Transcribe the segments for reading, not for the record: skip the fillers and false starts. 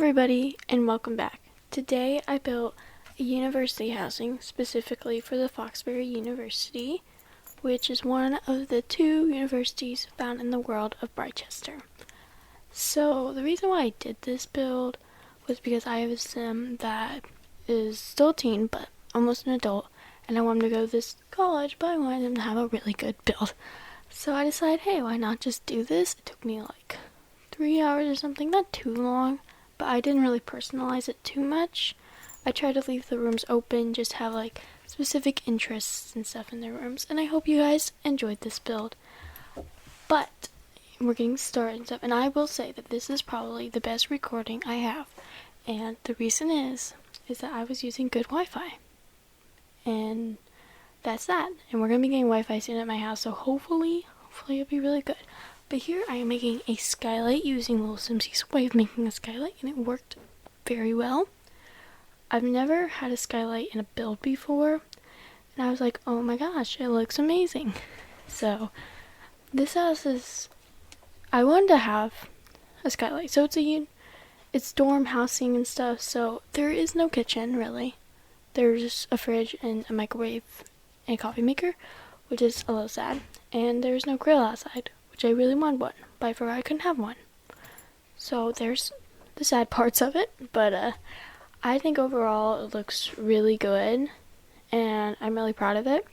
everybody, and welcome back. Today I built a university housing specifically for the Foxbury University, which is one of the two universities found in the world of Britechester. So the reason why I did this build was because I have a sim that is still a teen but almost an adult, and I want him to go to this college, but I wanted him to have a really good build. So I decided, hey, why not just do this? It took me like 3 hours or something, not too long, but I didn't really personalize it too much. I tried to leave the rooms open, just have like specific interests and stuff in their rooms, and I hope you guys enjoyed this build. But we're getting started and stuff, and I will say that this is probably the best recording I have, and the reason is that I was using good Wi-Fi, and that's that. And we're gonna be getting Wi-Fi soon at my house, so hopefully it'll be really good. But here I am making a skylight using Little Simsy's way of making a skylight, and it worked very well. I've never had a skylight in a build before, and I was like, oh my gosh, it looks amazing. So this house is, I wanted to have a skylight. So it's dorm housing and stuff, so there is no kitchen really. There's a fridge and a microwave and a coffee maker, which is a little sad, and there's no grill outside, which I really want one, but I forgot I couldn't have one. So there's the sad parts of it, but I think overall it looks really good, and I'm really proud of it.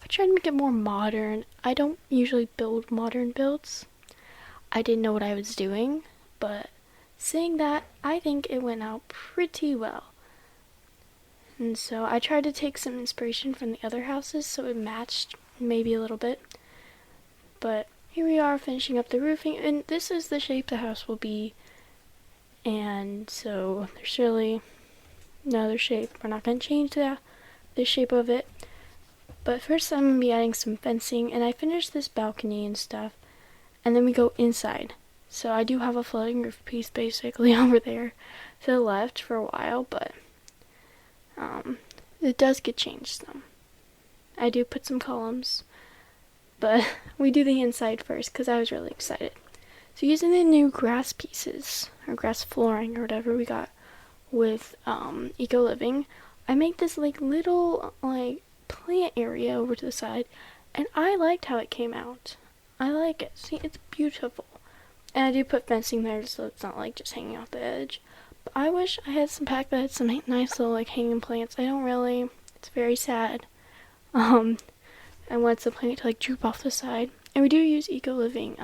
I tried to make it more modern. I don't usually build modern builds. I didn't know what I was doing, but saying that, I think it went out pretty well. And so I tried to take some inspiration from the other houses so it matched maybe a little bit. But here we are finishing up the roofing, and this is the shape the house will be. And so there's really no other shape. We're not going to change the shape of it. But first I'm going to be adding some fencing, and I finished this balcony and stuff. And then we go inside. So I do have a floating roof piece basically over there to the left for a while, but it does get changed some. I do put some columns, but we do the inside first because I was really excited. So using the new grass pieces, or grass flooring, or whatever we got with Eco Living, I made this like little like plant area over to the side, and I liked how it came out. I like it. See, it's beautiful. And I do put fencing there so it's not like just hanging off the edge. But I wish I had some pack that had some nice little like hanging plants. I don't really. It's very sad. I want the plant to like droop off the side. And we do use Eco Living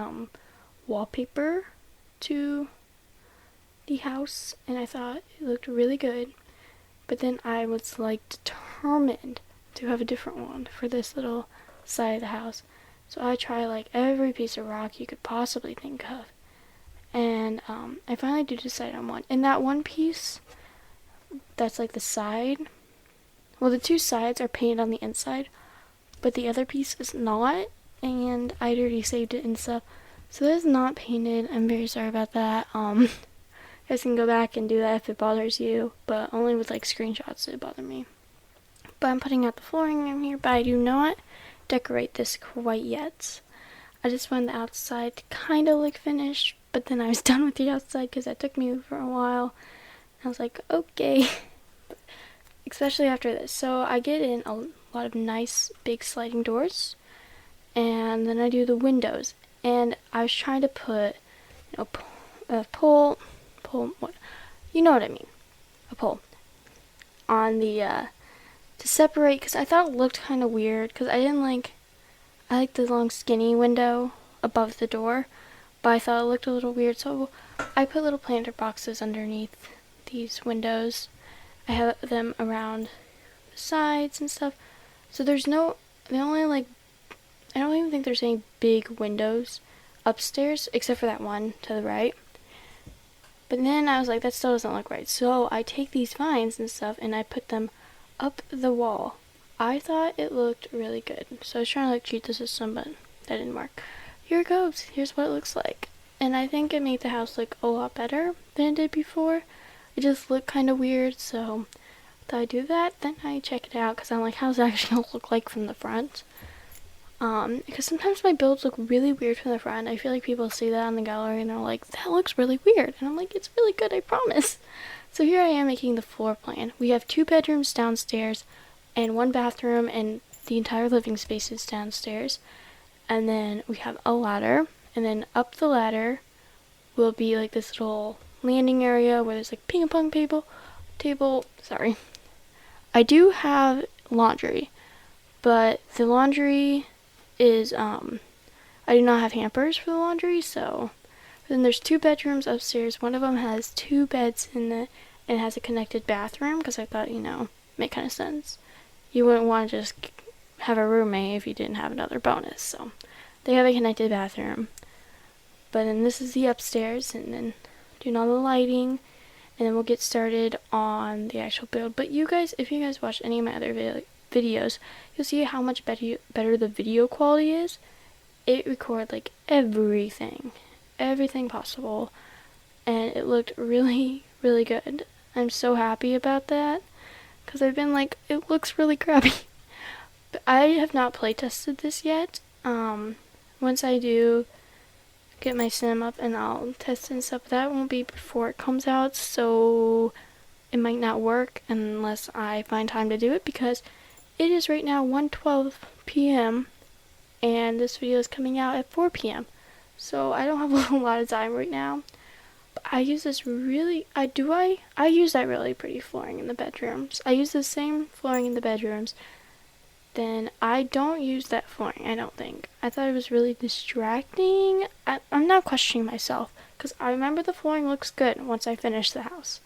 wallpaper to the house, and I thought it looked really good. But then I was like determined to have a different one for this little side of the house. So I tried like every piece of rock you could possibly think of. And I finally do decide on one. And that one piece that's like the side, well, the two sides are painted on the inside, but the other piece is not, and I'd already saved it and stuff. So that is not painted. I'm very sorry about that. You guys can go back and do that if it bothers you, but only with like screenshots did it bother me. But I'm putting out the flooring in here, but I do not decorate this quite yet. I just wanted the outside to kind of look finished, but then I was done with the outside because that took me for a while. I was like, okay. Especially after this. So I get in a lot of nice big sliding doors, and then I do the windows. And I was trying to put, a pole, what? You know what I mean. A pole on the, to separate, because I thought it looked kind of weird, because I like the long skinny window above the door, but I thought it looked a little weird, so I put little planter boxes underneath these windows. I have them around the sides and stuff, so I don't even think there's any big windows upstairs, except for that one to the right. But then I was like, that still doesn't look right, so I take these vines and stuff, and I put them up the wall. I thought it looked really good, so I was trying to like cheat the system, but that didn't work. Here it goes. Here's what it looks like, and I think it made the house look a lot better than it did before. It just looked kind of weird, so after I do that, then I check it out because I'm like, how's it actually gonna look like from the front? Because sometimes my builds look really weird from the front. I feel like people see that on the gallery and they're like, that looks really weird, and I'm like, it's really good, I promise. So here I am making the floor plan. We have 2 bedrooms downstairs and 1 bathroom, and the entire living space is downstairs. And then we have a ladder, and then up the ladder will be like this little landing area where there's like ping pong table. Sorry. I do have laundry, but the laundry is I do not have hampers for the laundry, so then there's 2 bedrooms upstairs. One of them has 2 beds in it and has a connected bathroom because I thought, make kind of sense. You wouldn't want to just have a roommate if you didn't have another bonus. So they have a connected bathroom. But then this is the upstairs, and then doing all the lighting, and then we'll get started on the actual build. But you guys, if you guys watch any of my other videos, you'll see how much better the video quality is. It recorded like everything possible, and it looked really, really good. I'm so happy about that, because I've been like, it looks really crappy. But I have not play tested this yet. Once I do get my sim up and I'll test and stuff, that won't be before it comes out, so it might not work unless I find time to do it, because it is right now 1:12 p.m. and this video is coming out at 4 p.m. So I don't have a lot of time right now. But I use this really, I use that really pretty flooring in the bedrooms. I use the same flooring in the bedrooms. Then I don't use that flooring, I don't think. I thought it was really distracting. I'm not questioning myself, because I remember the flooring looks good once I finish the house.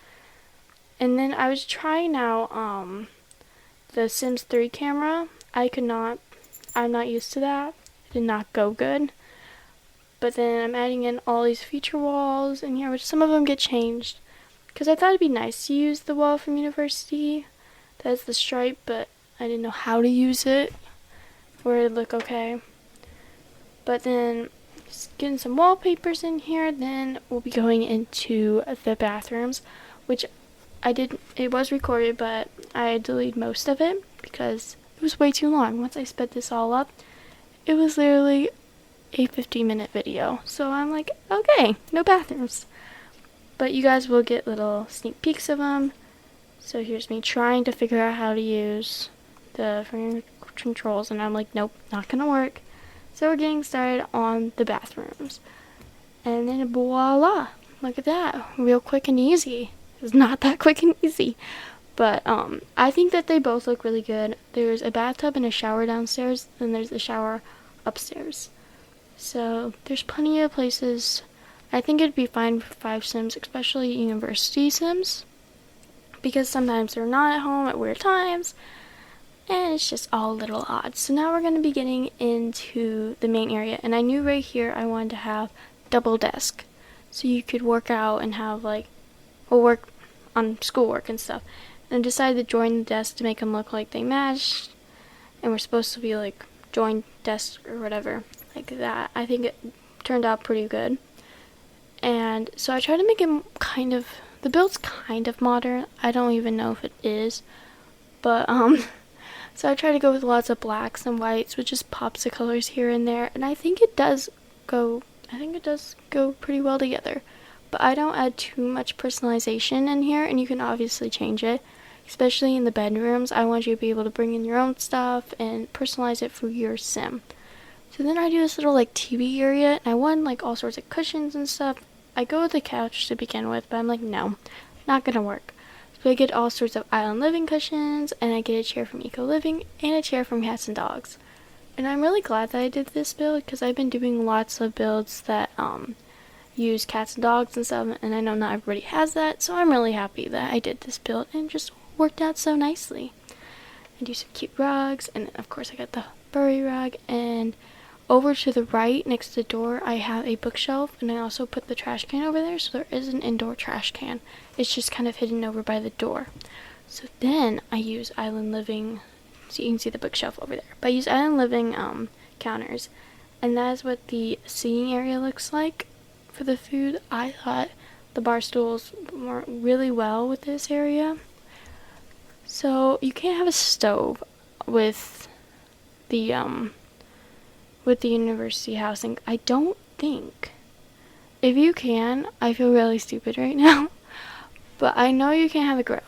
And then I was trying out the Sims 3 camera. I'm not used to that. It did not go good. But then I'm adding in all these feature walls in here, which some of them get changed. Because I thought it'd be nice to use the wall from University. That's the stripe, but I didn't know how to use it for it to look okay. But then just getting some wallpapers in here, then we'll be going into the bathrooms, which it was recorded, but I deleted most of it because it was way too long. Once I sped this all up, it was literally a 50-minute video. So I'm like, okay, no bathrooms. But you guys will get little sneak peeks of them. So here's me trying to figure out how to use the controls, and I'm like, nope, not gonna work. So we're getting started on the bathrooms. And then voila, look at that, real quick and easy. It's not that quick and easy. But I think that they both look really good. There's a bathtub and a shower downstairs, and there's a shower upstairs. So there's plenty of places. I think it'd be fine for 5 Sims, especially university Sims, because sometimes they're not at home at weird times, and it's just all a little odd. So now we're going to be getting into the main area, and I knew right here I wanted to have double desk, so you could work out and have work on schoolwork and stuff. And I decided to join the desk to make them look like they matched, and we're supposed to be like joined desk or whatever, like that. I think it turned out pretty good. And so I tried to make it the build's kind of modern. I don't even know if it is, but so I try to go with lots of blacks and whites, which just pops the colors here and there, and I think it does go pretty well together. But I don't add too much personalization in here, and you can obviously change it, especially in the bedrooms. I want you to be able to bring in your own stuff and personalize it for your sim. So then I do this little TV area, and I want all sorts of cushions and stuff. I go with the couch to begin with, but I'm like, no, not gonna work. So I get all sorts of island living cushions, and I get a chair from Eco Living and a chair from Cats and Dogs. And I'm really glad that I did this build, because I've been doing lots of builds that use cats and dogs and stuff, and I know not everybody has that, so I'm really happy that I did this build, and it just worked out so nicely. I do some cute rugs, and of course I got the furry rug, and over to the right next to the door I have a bookshelf, and I also put the trash can over there, so there is an indoor trash can. It's just kind of hidden over by the door. So then I use Island Living, so you can see the bookshelf over there, but I use Island Living counters, and that is what the seating area looks like. For the food, I thought the bar stools worked really well with this area. So you can't have a stove with the university housing, I don't think. If you can, I feel really stupid right now. But I know you can't have a grill.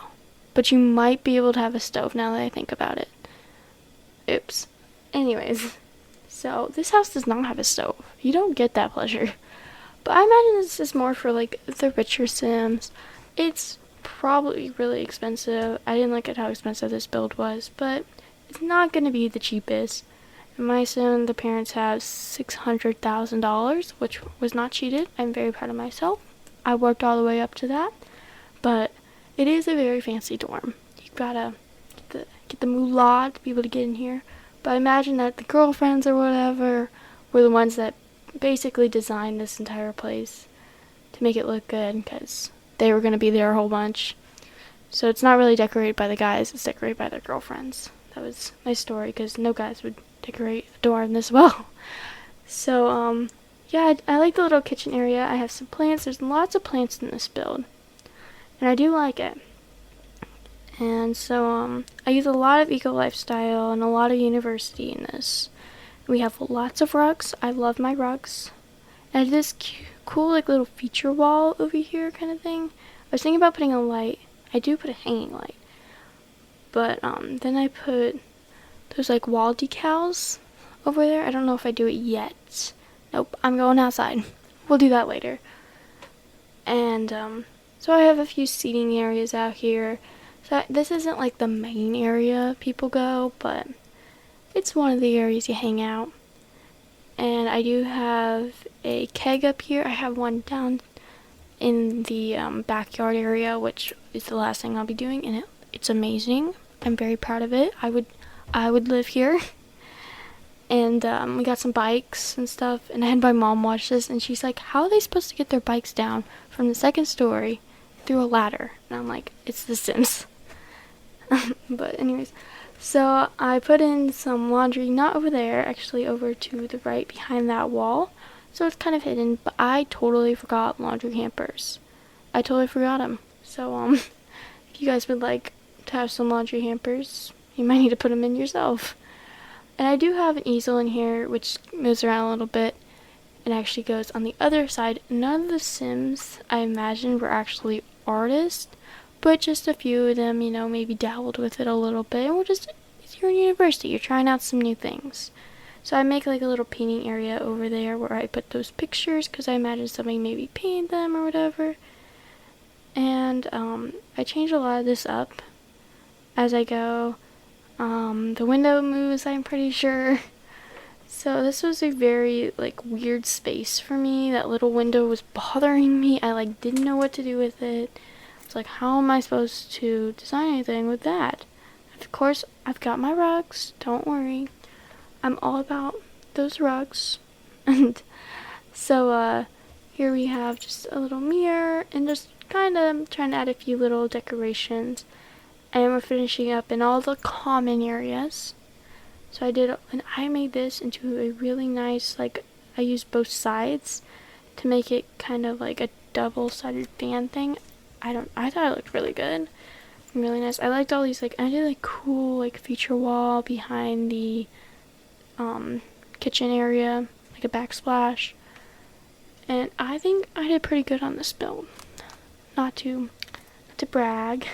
But you might be able to have a stove now that I think about it. Oops. Anyways, so this house does not have a stove. You don't get that pleasure. But I imagine this is more for like the richer Sims. It's probably really expensive. I didn't look at how expensive this build was, but it's not going to be the cheapest. In my Sim, the parents have $600,000, which was not cheated. I'm very proud of myself. I worked all the way up to that, but it is a very fancy dorm. You gotta get the moolah to be able to get in here. But I imagine that the girlfriends or whatever were the ones that basically designed this entire place to make it look good, because they were going to be there a whole bunch. So it's not really decorated by the guys, it's decorated by their girlfriends. That was my story, because no guys would decorate a dorm this well. So, yeah, I like the little kitchen area. I have some plants. There's lots of plants in this build, and I do like it. And so, I use a lot of eco lifestyle and a lot of university in this. We have lots of rugs. I love my rugs. And this cool, like, little feature wall over here kind of thing. I was thinking about putting a light. I do put a hanging light. But, then I put those, like, wall decals over there. I don't know if I do it yet. Nope, I'm going outside. We'll do that later. And, so I have a few seating areas out here. So this isn't, like, the main area people go, but it's one of the areas you hang out. And I do have a keg up here. I have one down in the backyard area, which is the last thing I'll be doing, and it's amazing. I'm very proud of it. I would live here. And we got some bikes and stuff, and I had my mom watch this, and she's like, how are they supposed to get their bikes down from the second story through a ladder? And I'm like, it's The Sims. But anyways, so I put in some laundry, not over there, actually over to the right behind that wall. So it's kind of hidden, but I totally forgot laundry hampers. I totally forgot them. So, if you guys would like to have some laundry hampers, you might need to put them in yourself. And I do have an easel in here, which moves around a little bit. It actually goes on the other side. None of the Sims, I imagine, were actually artists, but just a few of them, you know, maybe dabbled with it a little bit. And you're in university, you're trying out some new things. So I make like a little painting area over there where I put those pictures, because I imagine somebody maybe painted them or whatever. And I change a lot of this up as I go. The window moves, I'm pretty sure. So this was a very like weird space for me. That little window was bothering me. I like didn't know what to do with it. It's like, how am I supposed to design anything with that? Of course, I've got my rugs. Don't worry. I'm all about those rugs. And so, here we have just a little mirror and just kind of trying to add a few little decorations. And we're finishing up in all the common areas. So I made this into a really nice, like, I used both sides to make it kind of like a double-sided fan thing. I thought it looked really good. Really nice. I liked all these, like, I did like cool, like, feature wall behind the, kitchen area, like a backsplash. And I think I did pretty good on this build. Not to brag.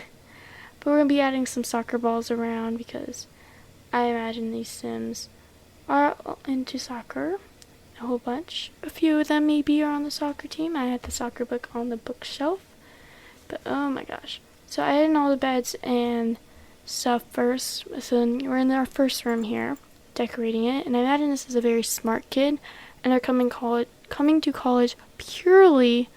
But we're going to be adding some soccer balls around, because I imagine these Sims are into soccer. A whole bunch. A few of them maybe are on the soccer team. I had the soccer book on the bookshelf. But oh my gosh. So I added in all the beds and stuff first. So we're in our first room here, decorating it. And I imagine this is a very smart kid, and they're coming to college purely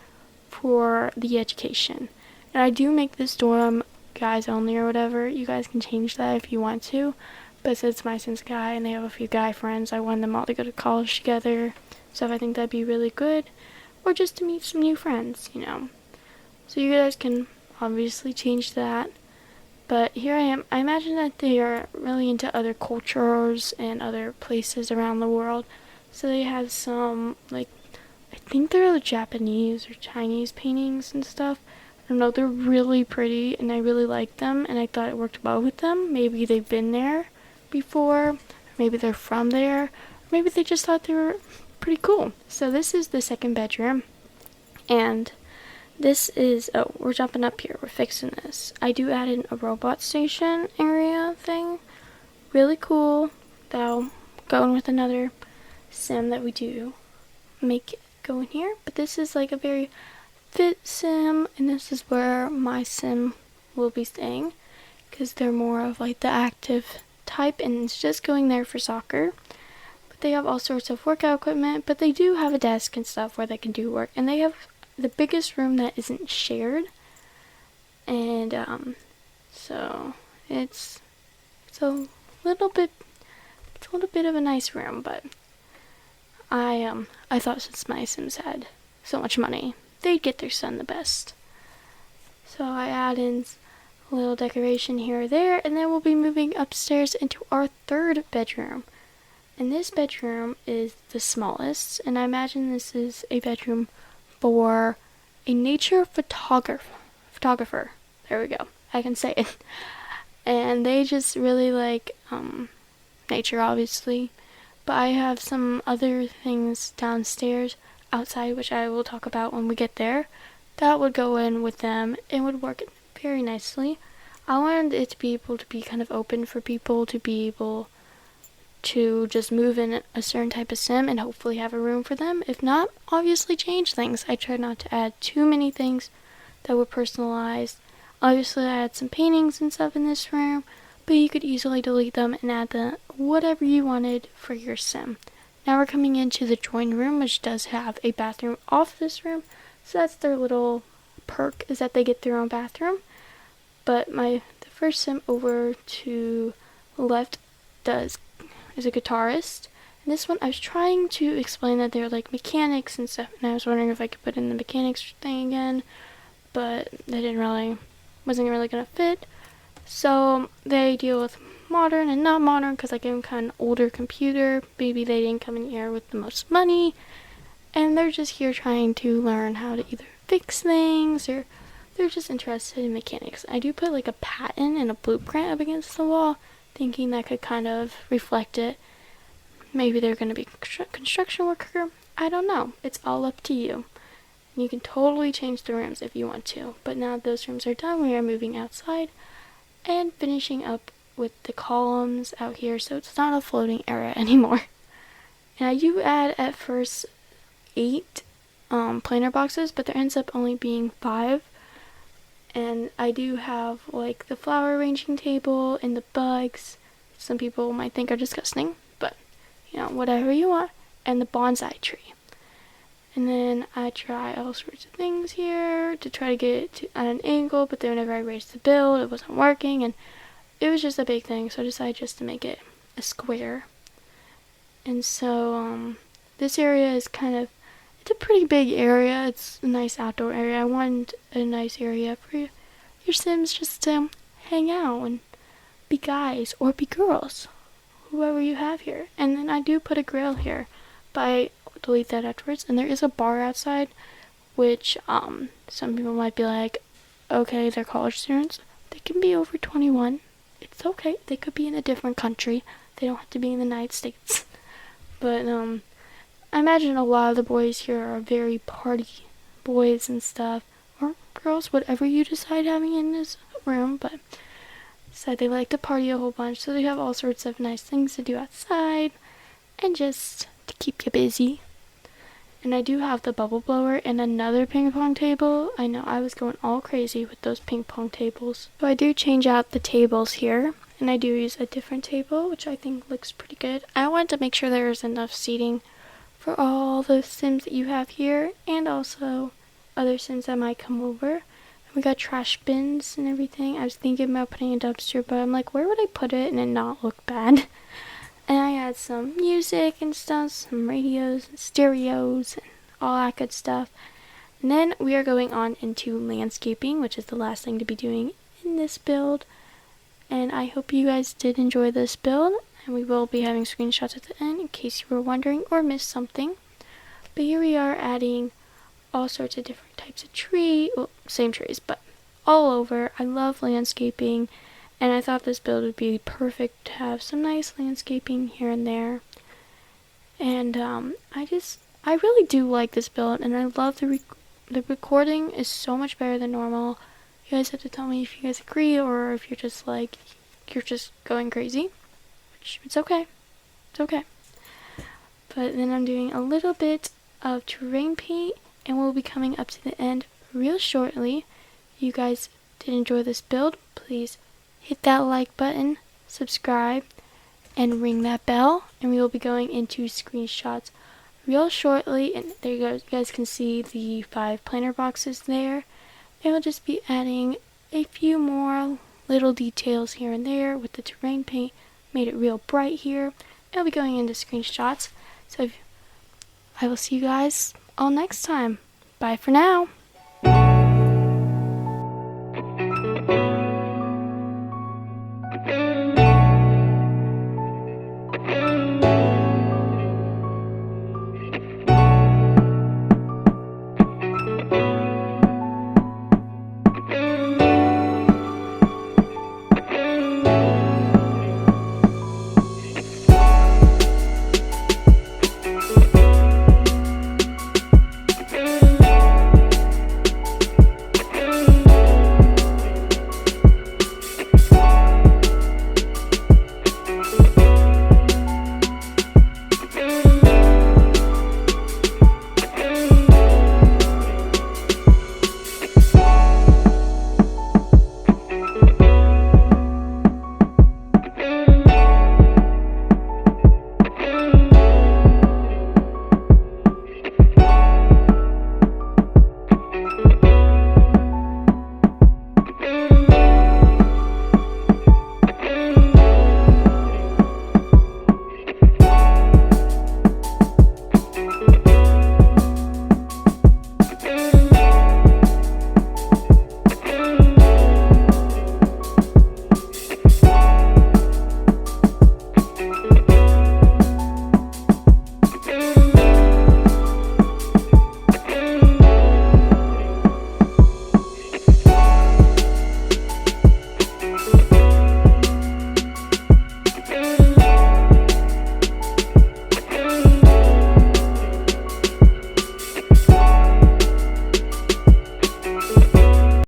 for the education. And I do make this dorm guys only or whatever. You guys can change that if you want to. But since my Sims guy and they have a few guy friends, I want them all to go to college together. So I think that'd be really good. Or just to meet some new friends, you know. So you guys can obviously change that. But here I am. I imagine that they are really into other cultures and other places around the world. So they have some, like, I think they're Japanese or Chinese paintings and stuff. I don't know, they're really pretty and I really like them, and I thought it worked well with them. Maybe they've been there before, or maybe they're from there, or maybe they just thought they were pretty cool. So this is the second bedroom, and this is, oh, we're jumping up here, we're fixing this. I do add in a robot station area thing. Really cool. That'll go in with another sim that we do make it go in here. But this is like a very fit sim, and this is where my sim will be staying, because they're more of like the active type, and it's just going there for soccer. But they have all sorts of workout equipment, but they do have a desk and stuff where they can do work, and they have the biggest room that isn't shared, and so it's a little bit of a nice room. But I thought since my Sims had so much money, they'd get their son the best. So I add in a little decoration here or there, and then we'll be moving upstairs into our third bedroom. And this bedroom is the smallest, and I imagine this is a bedroom for a nature photographer. There we go. I can say it. And they just really like nature, obviously. But I have some other things downstairs, outside, which I will talk about when we get there. That would go in with them and would work very nicely. I wanted it to be able to be kind of open for people to be able to just move in a certain type of sim and hopefully have a room for them. If not, obviously change things. I tried not to add too many things that were personalized. Obviously I had some paintings and stuff in this room, but you could easily delete them and add whatever you wanted for your sim. Now we're coming into the join room, which does have a bathroom off this room, so that's their little perk, is that they get their own bathroom. But the first sim over to the left is a guitarist. And this one, I was trying to explain that they're like mechanics and stuff, and I was wondering if I could put in the mechanics thing again, but wasn't really gonna fit. So they deal with modern and not modern, because I gave them kind of an older computer. Maybe they didn't come in here with the most money, and they're just here trying to learn how to either fix things, or they're just interested in mechanics. I do put like a patent and a blueprint up against the wall, thinking that could kind of reflect it. Maybe they're going to be a construction worker. I don't know. It's all up to you. You can totally change the rooms if you want to. But now those rooms are done, we are moving outside and finishing up with the columns out here, so it's not a floating area anymore. And I do add at first 8 planter boxes, but there ends up only being 5. And I do have like the flower arranging table and the bugs. Some people might think are disgusting, but whatever you want. And the bonsai tree. And then I try all sorts of things here to try to get it at an angle, but then whenever I raised the build, it wasn't working, and it was just a big thing, so I decided just to make it a square. And so this area is it's a pretty big area. It's a nice outdoor area. I wanted a nice area for your Sims just to hang out and be guys or be girls, whoever you have here. And then I do put a grill here, but I delete that afterwards. And there is a bar outside, which some people might be like, okay, they're college students. They can be over 21. It's okay. They could be in a different country. They don't have to be in the United States. But I imagine a lot of the boys here are very party boys and stuff, or girls, whatever you decide having in this room, but so they like to party a whole bunch, so they have all sorts of nice things to do outside, and just to keep you busy. And I do have the bubble blower and another ping pong table. I know I was going all crazy with those ping pong tables. So I do change out the tables here, and I do use a different table, which I think looks pretty good. I wanted to make sure there's enough seating for all the Sims that you have here, and also other Sims that might come over. And we got trash bins and everything. I was thinking about putting a dumpster, but I'm like, where would I put it and it not look bad? And I had some music and stuff, some radios and stereos and all that good stuff. And then we are going on into landscaping, which is the last thing to be doing in this build. And I hope you guys did enjoy this build. And we will be having screenshots at the end in case you were wondering or missed something. But here we are adding all sorts of different types of tree. Well, same trees, but all over. I love landscaping. And I thought this build would be perfect to have some nice landscaping here and there. And I really do like this build, and I love the the recording is so much better than normal. You guys have to tell me if you guys agree or if you're just like, you're just going crazy. Which, it's okay. It's okay. But then I'm doing a little bit of terrain paint, and we'll be coming up to the end real shortly. If you guys did enjoy this build, please hit that like button, subscribe, and ring that bell, and we will be going into screenshots real shortly. And there you go, you guys can see the 5 planter boxes there, and we'll just be adding a few more little details here and there with the terrain paint. Made it real bright here. I'll be going into screenshots, so I will see you guys all next time. Bye for now.